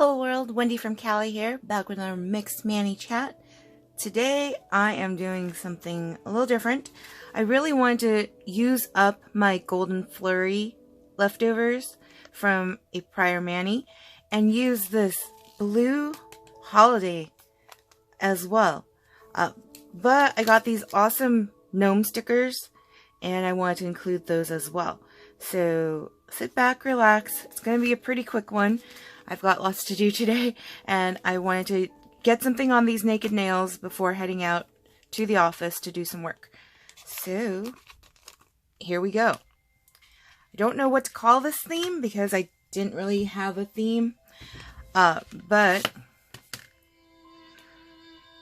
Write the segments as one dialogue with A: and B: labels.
A: Hello world, Wendy from Cali here, back with our Mixed Manny chat. Today I am doing something a little different. I really wanted to use up my golden Flurry leftovers from a prior Manny and use this blue holiday as well. But I got these awesome gnome stickers and I wanted to include those as well. So sit back, relax. It's going to be a pretty quick one. I've got lots to do today, and I wanted to get something on these naked nails before heading out to the office to do some work. So, here we go. I don't know what to call this theme because I didn't really have a theme, but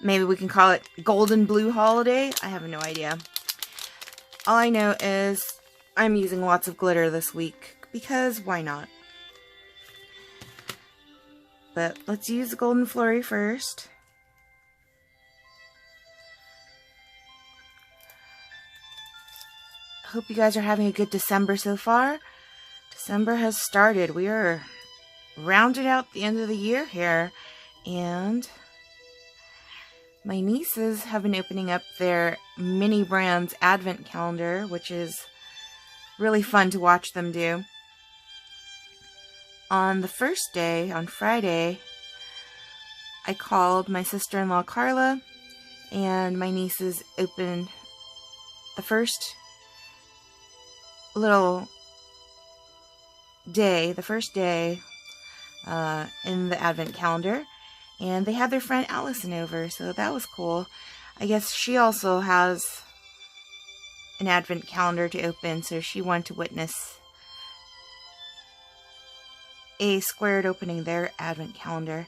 A: maybe we can call it Golden Blue Holiday. I have no idea. All I know is I'm using lots of glitter this week because why not? But let's use the Golden Flurry first. Hope you guys are having a good December so far. December has started. We are rounded out the end of the year here. And my nieces have been opening up their Mini Brands Advent Calendar, which is really fun to watch them do. On the first day, on Friday, I called my sister-in-law Carla and my nieces opened the first little day, in the Advent calendar, and they had their friend Allison over, so that was cool. I guess she also has an Advent calendar to open, so she wanted to witness a squared opening their Advent calendar.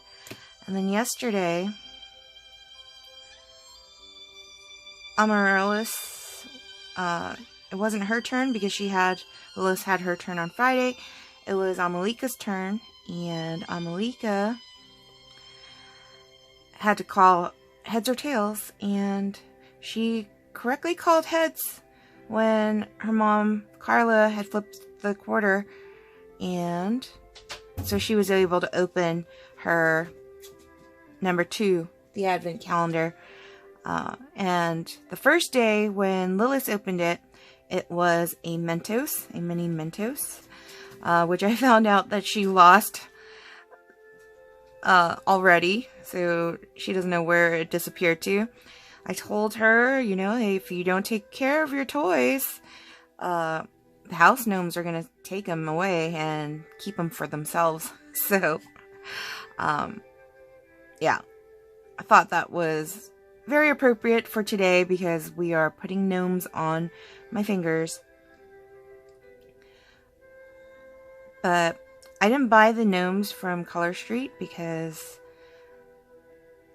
A: And then yesterday, Amaryllis, it wasn't her turn because Lilith had her turn on Friday. It was Amalika's turn, and Amalika had to call heads or tails, and she correctly called heads when her mom, Carla, had flipped the quarter, and so she was able to open her number 2, the Advent calendar. And the first day when Lilith opened it, it was a Mentos, a mini Mentos, which I found out that she lost already. So she doesn't know where it disappeared to. I told her, you know, hey, if you don't take care of your toys, the house gnomes are going to take them away and keep them for themselves. So, yeah, I thought that was very appropriate for today because we are putting gnomes on my fingers. But I didn't buy the gnomes from Color Street because,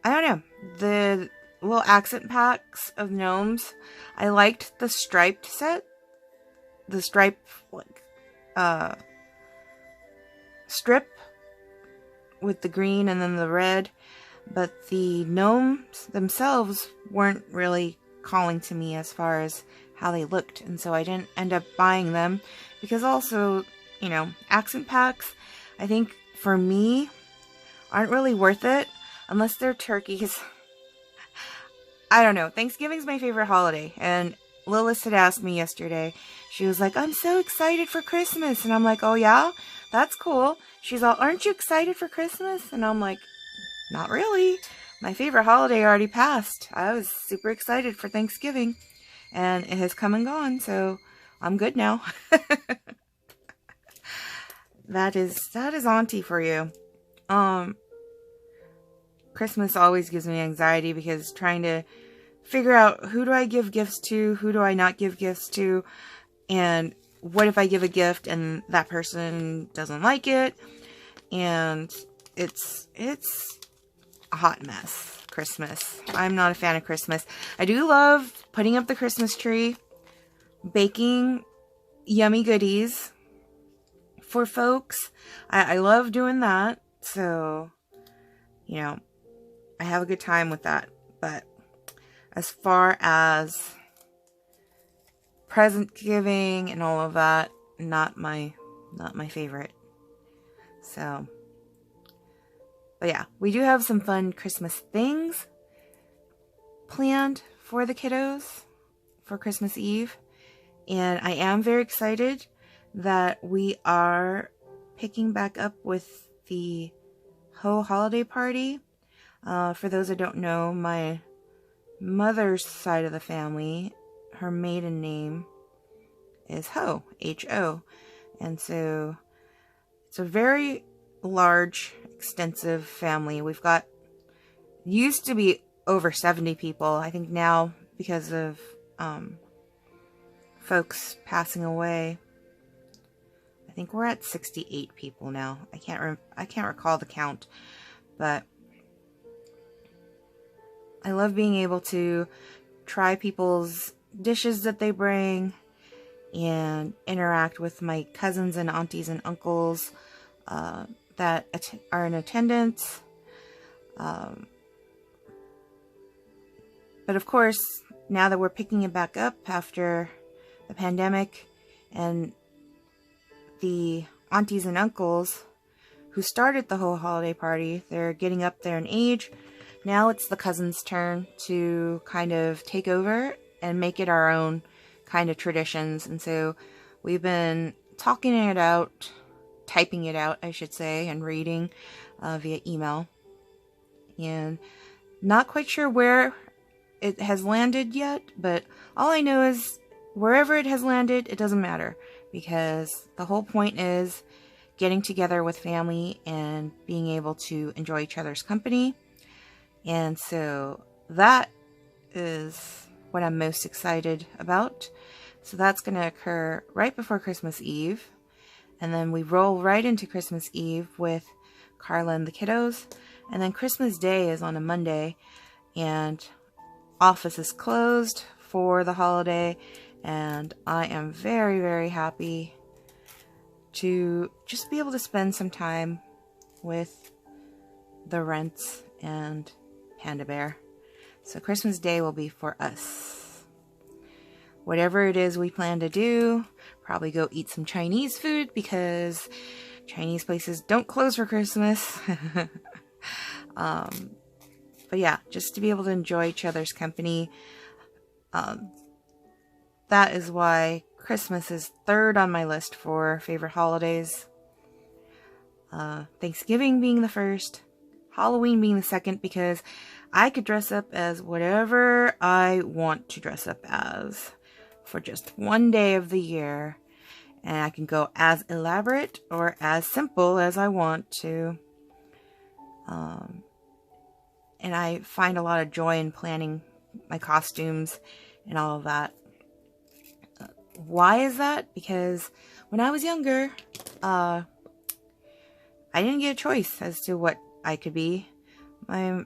A: I don't know, the little accent packs of gnomes, I liked the striped set. The stripe, strip with the green and then the red, but the gnomes themselves weren't really calling to me as far as how they looked, and so I didn't end up buying them because also, you know, accent packs, I think for me, aren't really worth it unless they're turkeys. I don't know, Thanksgiving's my favorite holiday, and Lilith had asked me yesterday, she was like, I'm so excited for Christmas. And I'm like, oh yeah? That's cool. She's all, aren't you excited for Christmas? And I'm like, not really. My favorite holiday already passed. I was super excited for Thanksgiving. And it has come and gone, so I'm good now. That is auntie for you. Christmas always gives me anxiety because trying to figure out who do I give gifts to, who do I not give gifts to, and what if I give a gift and that person doesn't like it, and it's a hot mess. Christmas. I'm not a fan of Christmas. I do love putting up the Christmas tree, baking yummy goodies for folks. I love doing that, so, you know, I have a good time with that, but as far as present giving and all of that, not my favorite. So But yeah, we do have some fun Christmas things planned for the kiddos for Christmas Eve. And I am very excited that we are picking back up with the Ho holiday party. For those that don't know, my mother's side of the family, her maiden name is Ho, H-O. And so it's a very large, extensive family. We've got, used to be over 70 people. I think now, because of folks passing away, I think we're at 68 people now. I can't recall the count, but I love being able to try people's dishes that they bring and interact with my cousins and aunties and uncles that are in attendance. But of course, now that we're picking it back up after the pandemic, and the aunties and uncles who started the whole holiday party, they're getting up there in age. Now it's the cousins' turn to kind of take over and make it our own kind of traditions. And so we've been talking it out, typing it out, I should say, and reading via email. And not quite sure where it has landed yet, but all I know is wherever it has landed, it doesn't matter, because the whole point is getting together with family and being able to enjoy each other's company. And so that is what I'm most excited about. So that's going to occur right before Christmas Eve. And then we roll right into Christmas Eve with Carla and the kiddos. And then Christmas Day is on a Monday, and office is closed for the holiday. And I am very, very happy to just be able to spend some time with the Rents and Panda Bear. So Christmas Day will be for us. Whatever it is we plan to do, probably go eat some Chinese food, because Chinese places don't close for Christmas. But yeah, just to be able to enjoy each other's company. That is why Christmas is third on my list for favorite holidays. Thanksgiving being the first, Halloween being the second, because I could dress up as whatever I want to dress up as for just one day of the year. And I can go as elaborate or as simple as I want to. And I find a lot of joy in planning my costumes and all of that. Why is that? Because when I was younger, I didn't get a choice as to what I could be. My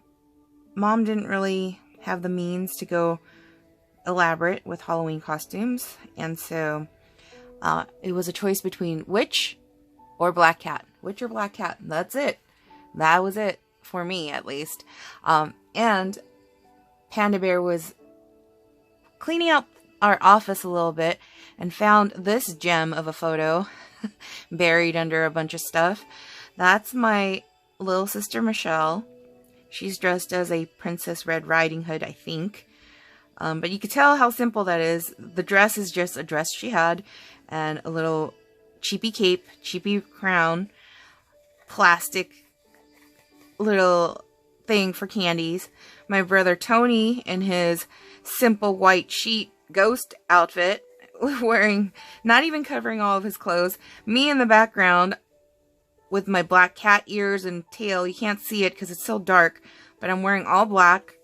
A: mom didn't really have the means to go elaborate with Halloween costumes, and so it was a choice between witch or black cat. Witch or black cat. That's it. That was it for me, at least. And Panda Bear was cleaning out our office a little bit and found this gem of a photo buried under a bunch of stuff. That's my little sister Michelle. She's dressed as a Princess Red Riding Hood, I think. But you could tell how simple that is. The dress is just a dress she had, and a little cheapy cape, cheapy crown, plastic little thing for candies. My brother Tony in his simple white sheet ghost outfit, wearing, not even covering all of his clothes. Me in the background with my black cat ears and tail. You can't see it because it's so dark, but I'm wearing all black.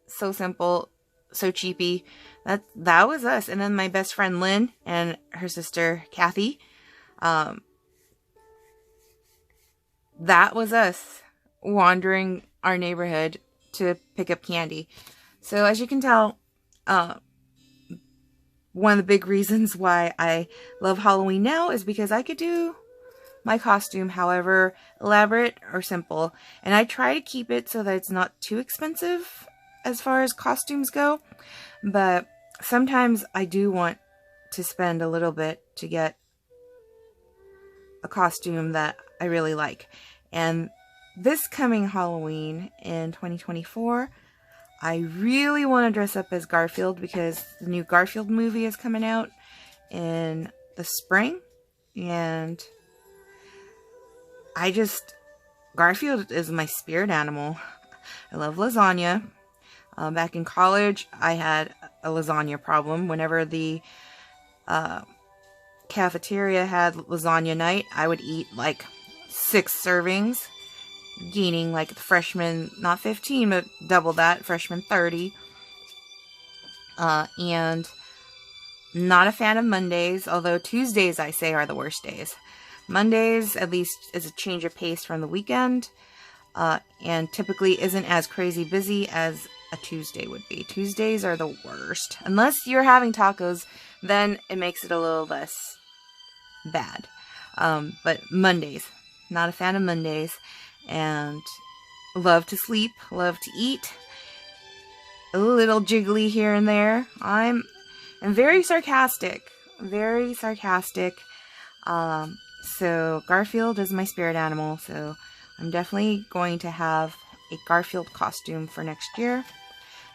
A: So simple, so cheapy. That was us. And then my best friend Lynn and her sister Kathy. That was us wandering our neighborhood to pick up candy. So as you can tell, one of the big reasons why I love Halloween now is because I could do my costume however elaborate or simple. And I try to keep it so that it's not too expensive as far as costumes go. But sometimes I do want to spend a little bit to get a costume that I really like. And this coming Halloween in 2024, I really want to dress up as Garfield because the new Garfield movie is coming out in the spring. And Garfield is my spirit animal. I love lasagna. Back in college, I had a lasagna problem. Whenever the cafeteria had lasagna night, I would eat like 6 servings, gaining like freshman, not 15, but double that, freshman 30. And not a fan of Mondays, although Tuesdays I say are the worst days. Mondays, at least, is a change of pace from the weekend, and typically isn't as crazy busy as a Tuesday would be. Tuesdays are the worst. Unless you're having tacos, then it makes it a little less bad. But Mondays, not a fan of Mondays, and love to sleep, love to eat, a little jiggly here and there. I'm very sarcastic, very sarcastic. So Garfield is my spirit animal, so I'm definitely going to have a Garfield costume for next year.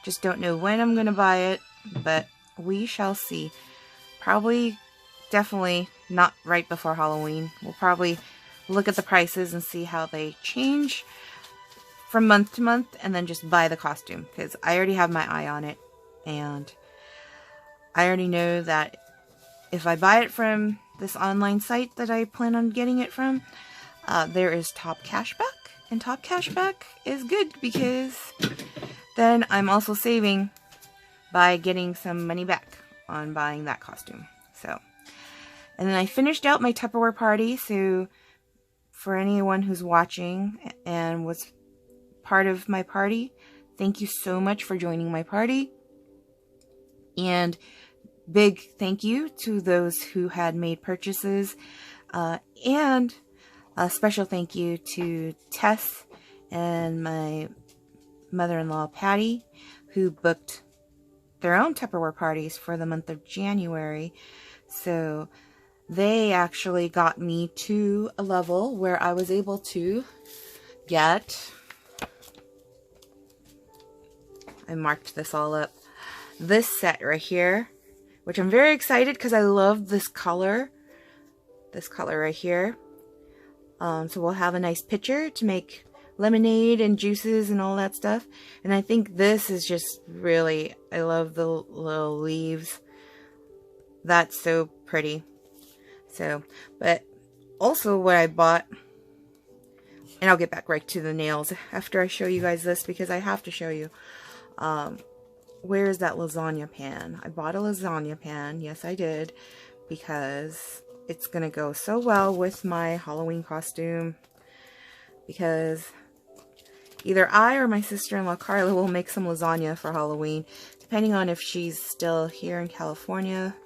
A: Just don't know when I'm going to buy it, but we shall see. Probably, definitely not right before Halloween. We'll probably look at the prices and see how they change from month to month, and then just buy the costume, because I already have my eye on it, and I already know that if I buy it from this online site that I plan on getting it from, there is TopCashBack, and TopCashback is good because then I'm also saving by getting some money back on buying that costume. So, and then I finished out my Tupperware party, so for anyone who's watching and was part of my party, thank you so much for joining my party. And big thank you to those who had made purchases, and a special thank you to Tess and my mother-in-law Patty, who booked their own Tupperware parties for the month of January. So they actually got me to a level where I was able to get, I marked this all up, this set right here, which I'm very excited because I love this color right here. So we'll have a nice pitcher to make lemonade and juices and all that stuff. And I think this is just really, I love the little leaves. That's so pretty. So, but also what I bought, and I'll get back right to the nails after I show you guys this, because I have to show you. Where is that lasagna pan? I bought a lasagna pan. Yes, I did. Because it's going to go so well with my Halloween costume. Because either I or my sister-in-law Carla will make some lasagna for Halloween. Depending on if she's still here in California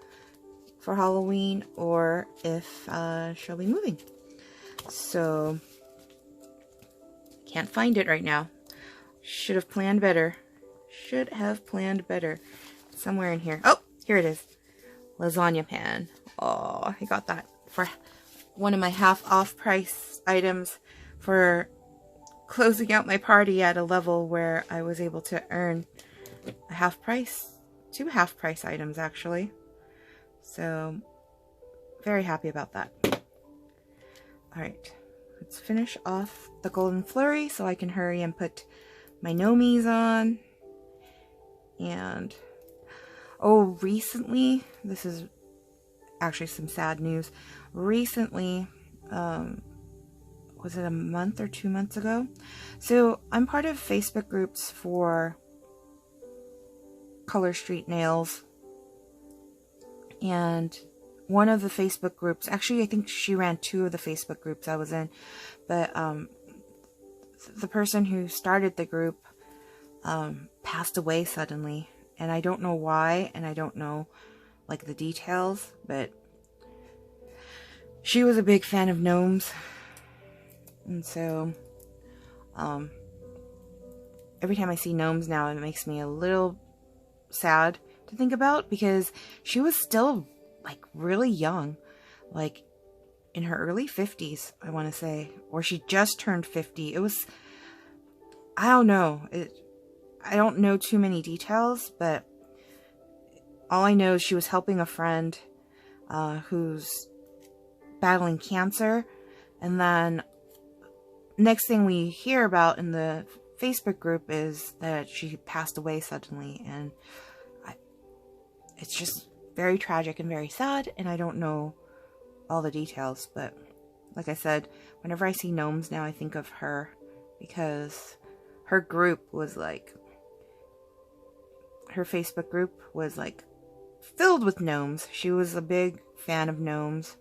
A: for Halloween, or if she'll be moving. So, can't find it right now. Should have planned better. Should have planned better. Somewhere in here. Oh, here it is. Lasagna pan. Oh, I got that for one of my half-off price items for closing out my party at a level where I was able to earn a half price. 2 half-price items, actually. So, very happy about that. Alright, let's finish off the golden flurry so I can hurry and put my nomies on. And, oh, recently, this is actually some sad news. Recently, was it a month or 2 months ago? So, I'm part of Facebook groups for Color Street Nails. And one of the Facebook groups, actually I think she ran 2 of the Facebook groups I was in, but the person who started the group passed away suddenly, and I don't know why, and I don't know like the details, but she was a big fan of gnomes, and so every time I see gnomes now, it makes me a little sad to think about, because she was still like really young. Like, in her early 50s, I want to say, or she just turned 50. It was, I don't know. I don't know too many details, but all I know is she was helping a friend who's battling cancer. And then next thing we hear about in the Facebook group is that she passed away suddenly. And it's just very tragic and very sad. And I don't know all the details. But like I said, whenever I see gnomes now, I think of her. Because her group was like, her Facebook group was like filled with gnomes. She was a big fan of gnomes.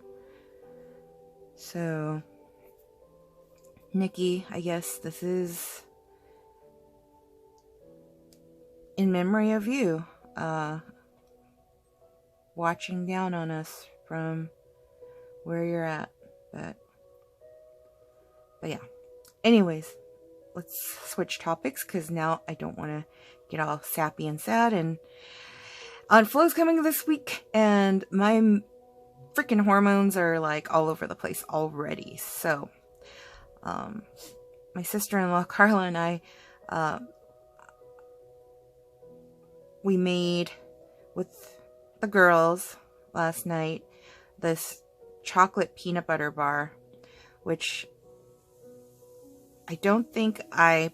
A: So, Nikki, I guess this is in memory of you, watching down on us from where you're at. But yeah. Anyways, let's switch topics, because now I don't want to get all sappy and sad. And on Flow's coming this week, and my freaking hormones are like all over the place already. So, my sister-in-law Carla and I, we made with the girls last night this chocolate peanut butter bar, which I don't think I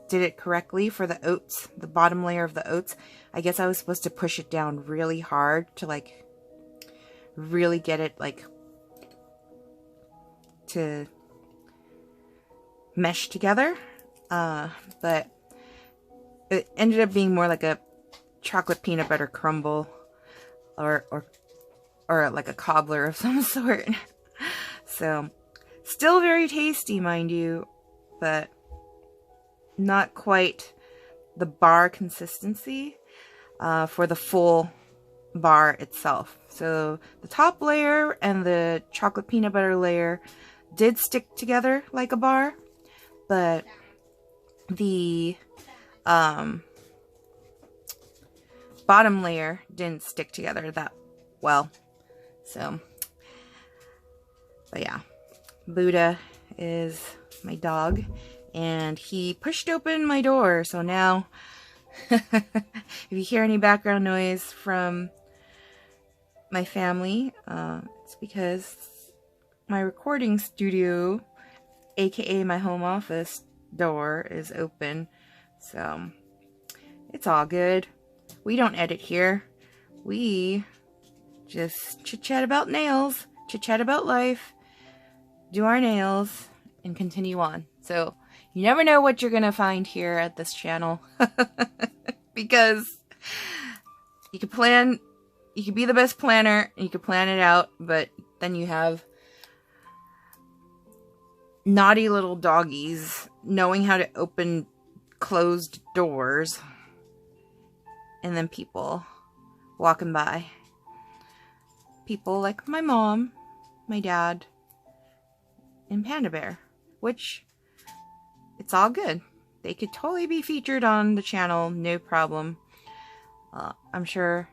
A: did it correctly for the oats, the bottom layer of the oats. I guess I was supposed to push it down really hard to like really get it like to mesh together. But it ended up being more like a chocolate peanut butter crumble or like a cobbler of some sort. So still very tasty, mind you, but not quite the bar consistency for the full bar itself. So the top layer and the chocolate peanut butter layer did stick together like a bar, but the bottom layer didn't stick together that well. So, but yeah, Buddha is my dog, and he pushed open my door. So now, if you hear any background noise from my family, it's because my recording studio, aka my home office door, is open. So it's all good. We don't edit here. We just chit-chat about nails, chit-chat about life, do our nails, and continue on. So you never know what you're gonna find here at this channel. Because you could plan, you could be the best planner, and you could plan it out, but then you have naughty little doggies knowing how to open closed doors, and then people walking by. People like my mom, my dad, and Panda Bear, which it's all good. They could totally be featured on the channel, no problem. I'm sure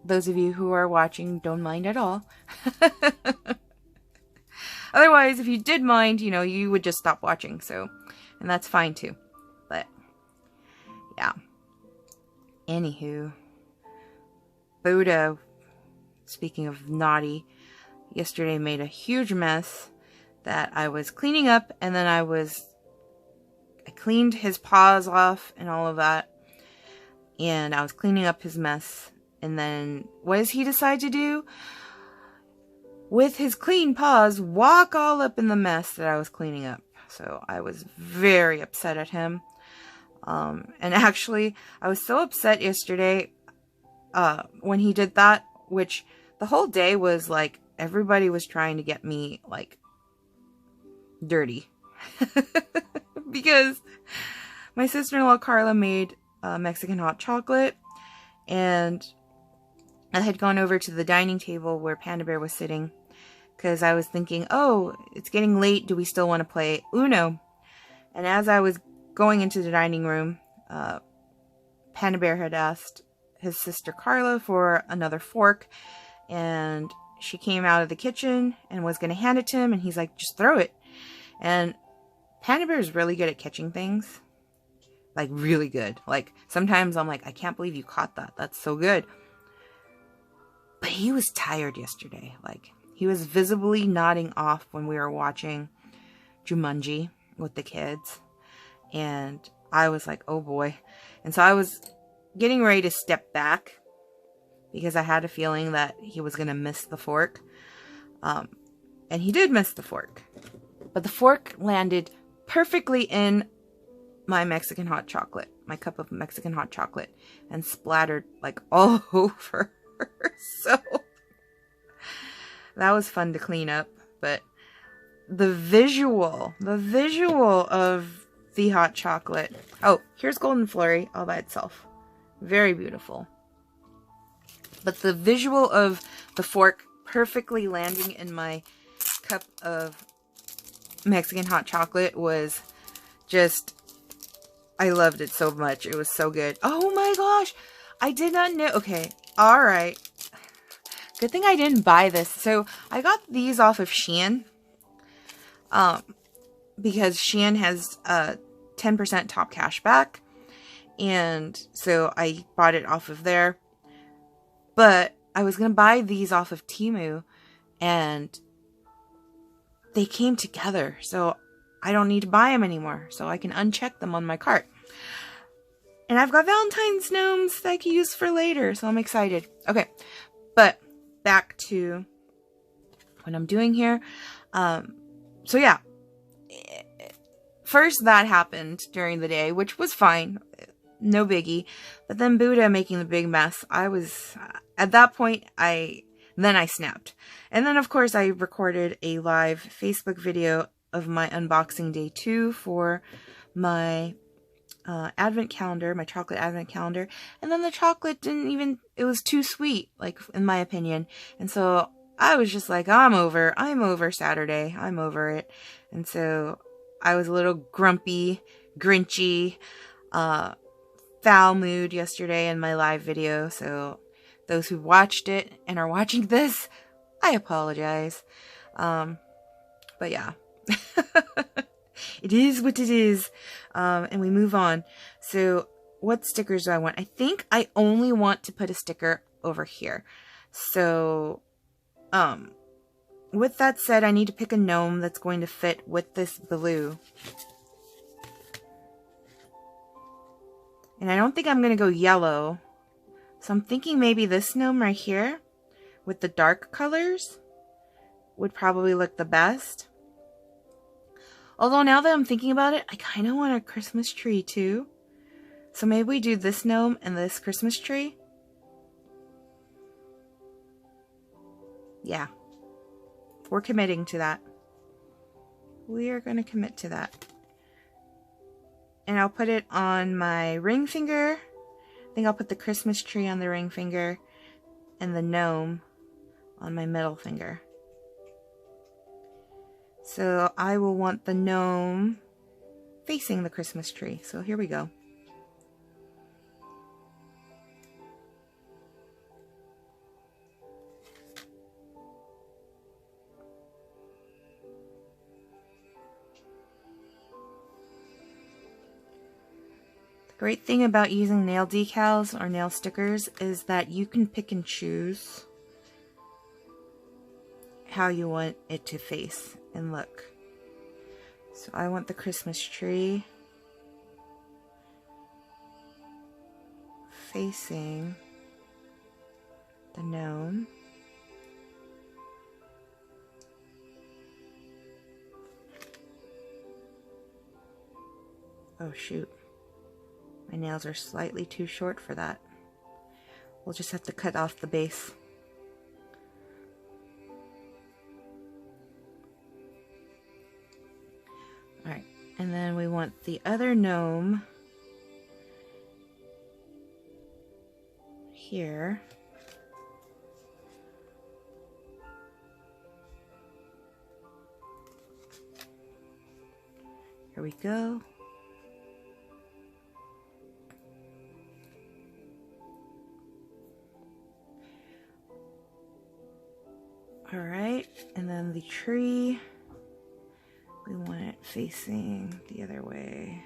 A: those of you who are watching don't mind at all. Otherwise, if you did mind, you know, you would just stop watching. So, and that's fine too. But yeah. Anywho, Buddha, speaking of naughty, yesterday made a huge mess that I was cleaning up, and then I cleaned his paws off and all of that, and I was cleaning up his mess, and then what does he decide to do? With his clean paws, walk all up in the mess that I was cleaning up. So I was very upset at him. And actually, I was so upset yesterday when he did that, which the whole day was like, everybody was trying to get me, like, dirty. Because my sister-in-law Carla made Mexican hot chocolate, and I had gone over to the dining table where Panda Bear was sitting, because I was thinking, oh, it's getting late, do we still want to play Uno? And as I was going into the dining room, Panda Bear had asked his sister Carla for another fork, and she came out of the kitchen and was going to hand it to him, and he's like, just throw it. And Panda Bear is really good at catching things. Like, really good. Like, sometimes I'm like, I can't believe you caught that. That's so good. But he was tired yesterday. Like, he was visibly nodding off when we were watching Jumanji with the kids. And I was like, oh boy. And so I was getting ready to step back because I had a feeling that he was going to miss the fork. And he did miss the fork. But the fork landed perfectly in my Mexican hot chocolate, my cup of Mexican hot chocolate, and splattered like all over. So that was fun to clean up. But the visual of the hot chocolate. Oh, here's Golden Flurry all by itself. Very beautiful. But the visual of the fork perfectly landing in my cup of Mexican hot chocolate was just, I loved it so much. It was so good. Oh my gosh. I did not know. Okay. All right. Good thing I didn't buy this. So I got these off of SHEIN. Because SHEIN has 10% TopCashBack. And so I bought it off of there. But I was going to buy these off of Temu. And they came together. So I don't need to buy them anymore. So I can uncheck them on my cart. And I've got Valentine's gnomes that I can use for later. So I'm excited. Okay. But back to what I'm doing here. So yeah. First that happened during the day, which was fine. No biggie. But then Buddha making the big mess. I was, at that point, then I snapped. And then of course I recorded a live Facebook video of my unboxing day 2 for my advent calendar, my chocolate advent calendar. And then the chocolate didn't even, it was too sweet, like in my opinion. And so I was just like, I'm over Saturday. I'm over it. And so I was a little grumpy, grinchy, foul mood yesterday in my live video. So those who watched it and are watching this, I apologize. But yeah. It is what it is. And we move on. So what stickers do I want? I think I only want to put a sticker over here. So, with that said, I need to pick a gnome that's going to fit with this blue. And I don't think I'm going to go yellow. So I'm thinking maybe this gnome right here with the dark colors would probably look the best. Although now that I'm thinking about it, I kind of want a Christmas tree too. So maybe we do this gnome and this Christmas tree. Yeah. We're committing to that. We are going to commit to that. And I'll put it on my ring finger. I think I'll put the Christmas tree on the ring finger and the gnome on my middle finger. So I will want the gnome facing the Christmas tree. So here we go. The great thing about using nail decals or nail stickers is that you can pick and choose how you want it to face and look. So I want the Christmas tree facing the gnome. Oh shoot. My nails are slightly too short for that. We'll just have to cut off the base. Alright, and then we want the other gnome here. Here we go. tree. We want it facing the other way.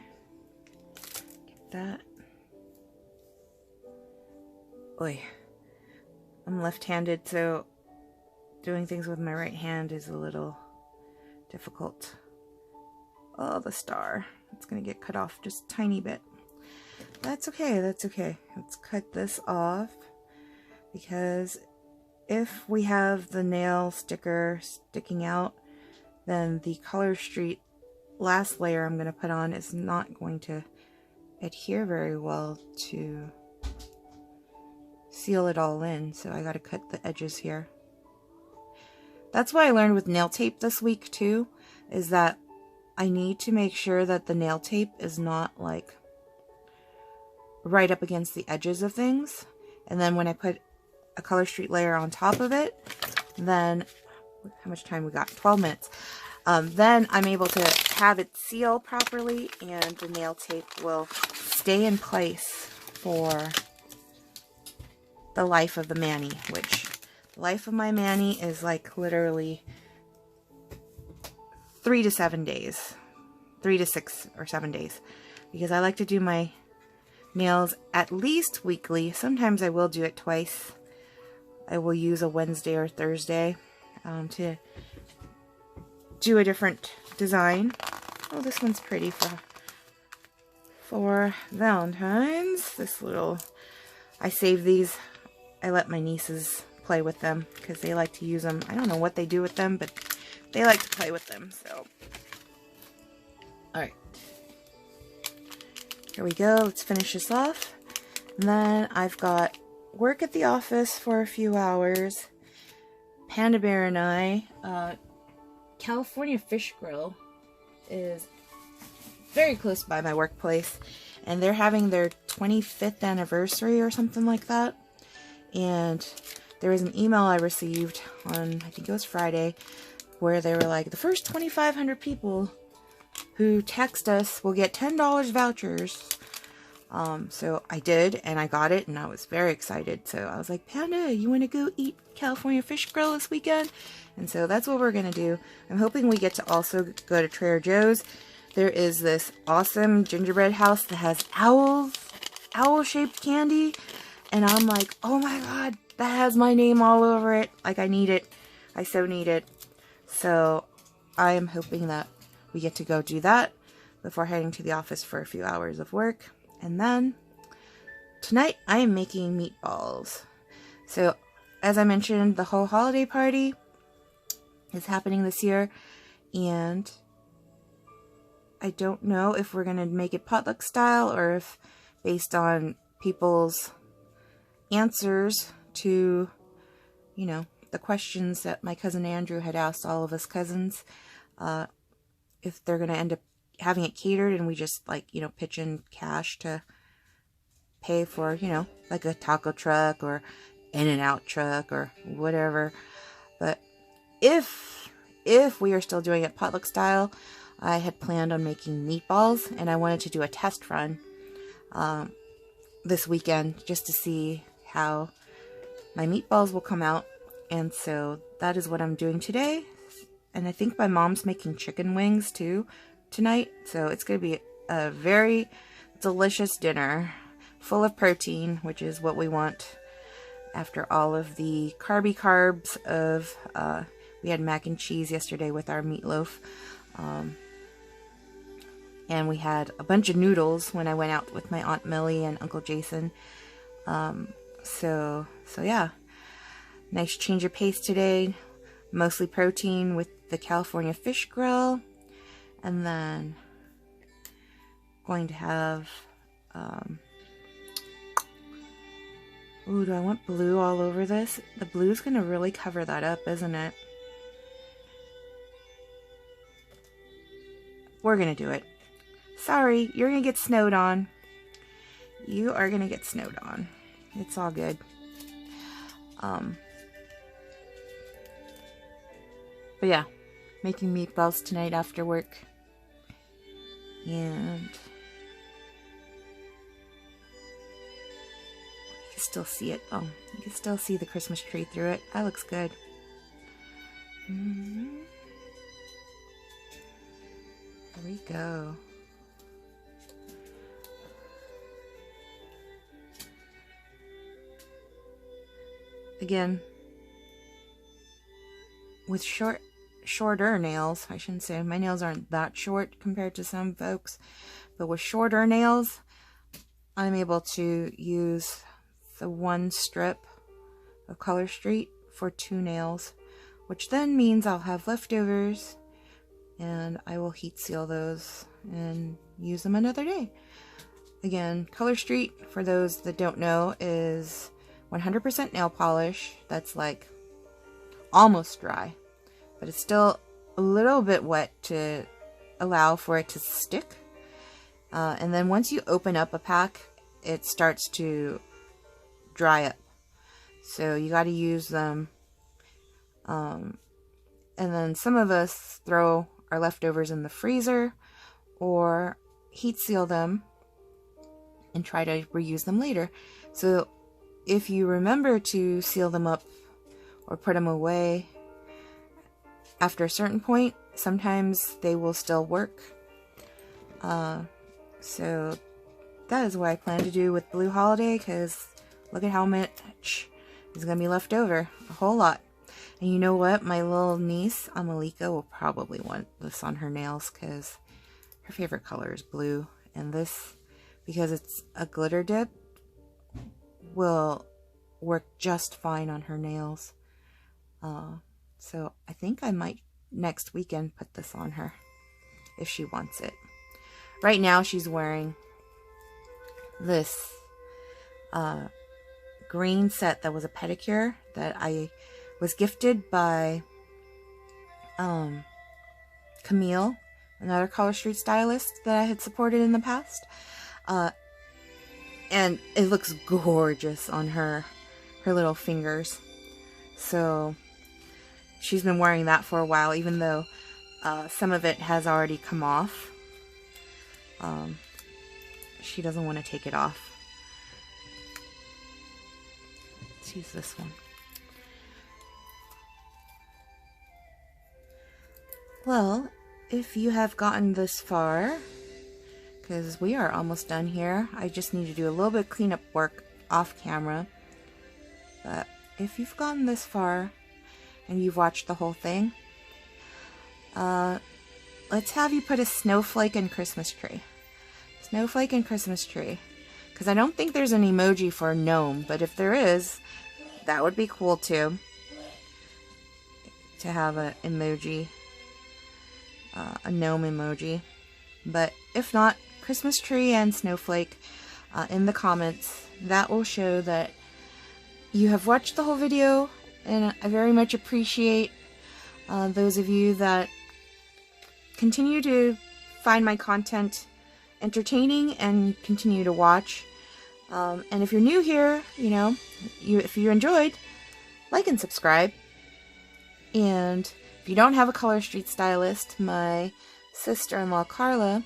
A: Get that. Oy. I'm left-handed, so doing things with my right hand is a little difficult. Oh, the star. It's gonna get cut off just a tiny bit. That's okay, that's okay. Let's cut this off, because if we have the nail sticker sticking out, then the Color Street last layer I'm gonna put on is not going to adhere very well to seal it all in, so I gotta cut the edges here. That's what I learned with nail tape this week too, is that I need to make sure that the nail tape is not like right up against the edges of things, and then when I put a Color Street layer on top of it, then how much time we got? 12 minutes. Then I'm able to have it seal properly, and the nail tape will stay in place for the life of the mani, which the life of my mani is like literally 3 to 7 days, 3 to 6 or 7 days, because I like to do my nails at least weekly. Sometimes I will do it twice. I will use a Wednesday or Thursday to do a different design. Oh, this one's pretty for Valentine's. This little, I save these. I let my nieces play with them because they like to use them. I don't know what they do with them, but they like to play with them. So, all right, here we go. Let's finish this off. And then I've got work at the office for a few hours. Panda Bear and I, California Fish Grill is very close by my workplace, and they're having their 25th anniversary or something like that. And there was an email I received on, I think it was Friday, where they were like, the first 2,500 people who text us will get $10 vouchers. So I did, and I got it, and I was very excited. So I was like, Panda, you want to go eat California Fish Grill this weekend? And so that's what we're going to do. I'm hoping we get to also go to Trader Joe's. There is this awesome gingerbread house that has owls, owl-shaped candy. And I'm like, oh my god, that has my name all over it. Like, I need it. I so need it. So I am hoping that we get to go do that before heading to the office for a few hours of work. And then tonight I am making meatballs. So as I mentioned, the whole holiday party is happening this year, and I don't know if we're going to make it potluck style or if based on people's answers to, you know, the questions that my cousin Andrew had asked all of us cousins, if they're going to end up having it catered and we just, like, you know, pitch in cash to pay for, you know, like a taco truck or In-N-Out truck or whatever. But if we are still doing it potluck style, I had planned on making meatballs, and I wanted to do a test run this weekend just to see how my meatballs will come out. And so that is what I'm doing today. And I think my mom's making chicken wings too tonight, so it's going to be a very delicious dinner full of protein, which is what we want after all of the carbs of we had mac and cheese yesterday with our meatloaf, and we had a bunch of noodles when I went out with my Aunt Millie and Uncle Jason. So yeah, nice change of pace today, mostly protein with the California Fish Grill. And then going to have, ooh, do I want blue all over this? The blue's going to really cover that up, isn't it? We're going to do it. Sorry, you're going to get snowed on. You are going to get snowed on. It's all good. But yeah, making meatballs tonight after work. And you can still see it. Oh, you can still see the Christmas tree through it. That looks good. Here we go. Again, with shorter nails, I shouldn't say, my nails aren't that short compared to some folks, but with shorter nails, I'm able to use the one strip of Color Street for 2 nails, which then means I'll have leftovers and I will heat seal those and use them another day. Again, Color Street, for those that don't know, is 100% nail polish that's like almost dry, but it's still a little bit wet to allow for it to stick. And then once you open up a pack, it starts to dry up. So you got to use them. And then some of us throw our leftovers in the freezer or heat seal them and try to reuse them later. So if you remember to seal them up or put them away after a certain point, sometimes they will still work. So that is what I plan to do with Blue Holiday, because look at how much is going to be left over. A whole lot. And you know what? My little niece, Amalika, will probably want this on her nails because her favorite color is blue. And this, because it's a glitter dip, will work just fine on her nails. So I think I might next weekend put this on her if she wants it. Right now she's wearing this green set that was a pedicure that I was gifted by Camille, another Color Street stylist that I had supported in the past. And it looks gorgeous on her little fingers. So she's been wearing that for a while, even though some of it has already come off. She doesn't want to take it off. Let's use this one. Well, if you have gotten this far, because we are almost done here, I just need to do a little bit of cleanup work off camera. But if you've gotten this far and you've watched the whole thing, let's have you put a snowflake and Christmas tree. Snowflake and Christmas tree. Because I don't think there's an emoji for a gnome, but if there is, that would be cool too. To have an emoji. A gnome emoji. But if not, Christmas tree and snowflake in the comments. That will show that you have watched the whole video, and I very much appreciate those of you that continue to find my content entertaining and continue to watch. And if you're new here, you know, if you enjoyed, like and subscribe. And if you don't have a Color Street stylist, my sister-in-law Carla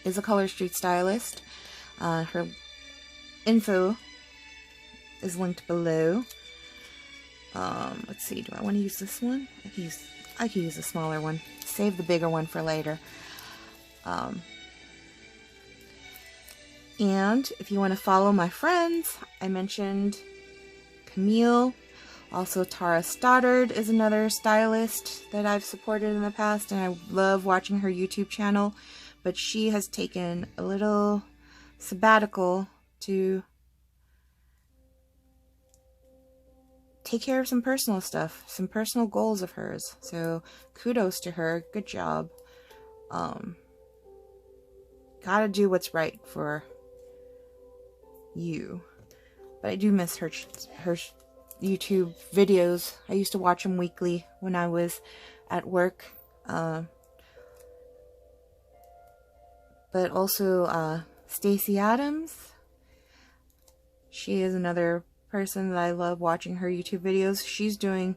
A: is a Color Street stylist. Her info is linked below. Let's see, do I want to use this one? I could use a smaller one. Save the bigger one for later. And if you want to follow my friends, I mentioned Camille. Also, Tara Stoddard is another stylist that I've supported in the past, and I love watching her YouTube channel. But she has taken a little sabbatical to take care of some personal stuff, some personal goals of hers. So kudos to her. Good job. Gotta do what's right for you. But I do miss her YouTube videos. I used to watch them weekly when I was at work. But also Stacy Adams. She is another person that I love watching her YouTube videos. She's doing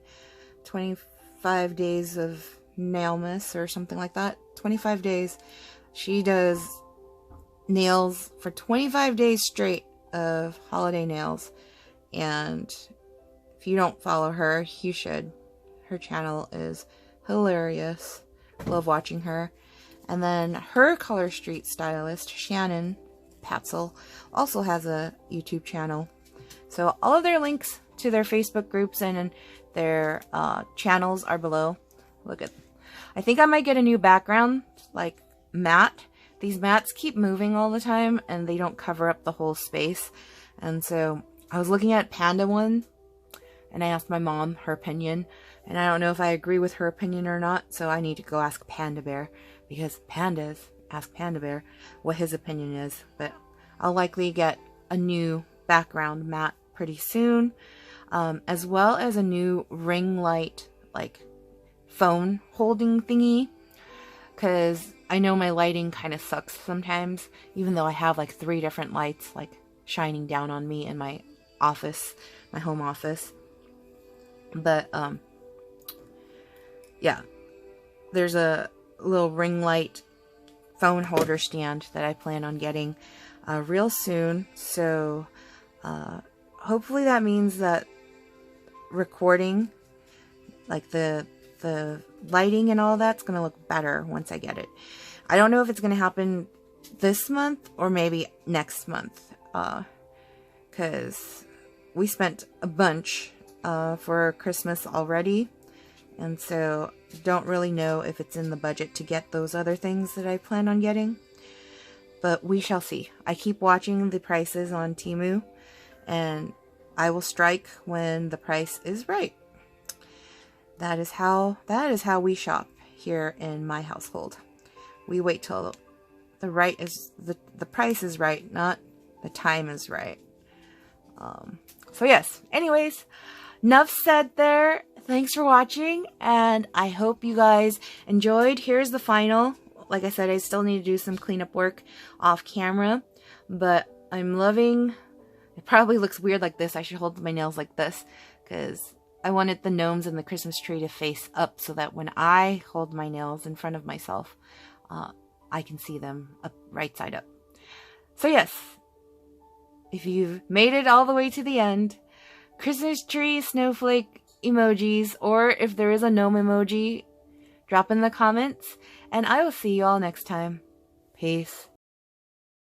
A: 25 days of nailmas or something like that. 25 days. She does nails for 25 days straight of holiday nails. And if you don't follow her, you should. Her channel is hilarious. Love watching her. And then her Color Street stylist, Shannon Paetzel, also has a YouTube channel. So all of their links to their Facebook groups and their channels are below. Look at, I think I might get a new background, like matte. These mats keep moving all the time and they don't cover up the whole space. And so I was looking at Panda one and I asked my mom her opinion. And I don't know if I agree with her opinion or not. So I need to go ask Panda Bear, because pandas ask Panda Bear what his opinion is. But I'll likely get a new background mat pretty soon. As well as a new ring light, like phone holding thingy. Because I know my lighting kind of sucks sometimes, even though I have like 3 different lights like shining down on me in my office, my home office. But yeah, there's a little ring light phone holder stand that I plan on getting real soon. So hopefully that means that recording, like the lighting and all that's going to look better once I get it. I don't know if it's going to happen this month or maybe next month, because we spent a bunch for Christmas already, and so don't really know if it's in the budget to get those other things that I plan on getting, but we shall see. I keep watching the prices on Temu, and I will strike when the price is right. That is how we shop here in my household. We wait till the price is right, not the time is right. So yes, anyways, enough said there. Thanks for watching, and I hope you guys enjoyed. Here's the final. Like I said, I still need to do some cleanup work off camera, but I'm loving. It probably looks weird like this. I should hold my nails like this, because I wanted the gnomes and the Christmas tree to face up so that when I hold my nails in front of myself, I can see them up, right side up. So yes, if you've made it all the way to the end, Christmas tree, snowflake emojis, or if there is a gnome emoji, drop in the comments, and I will see you all next time. Peace.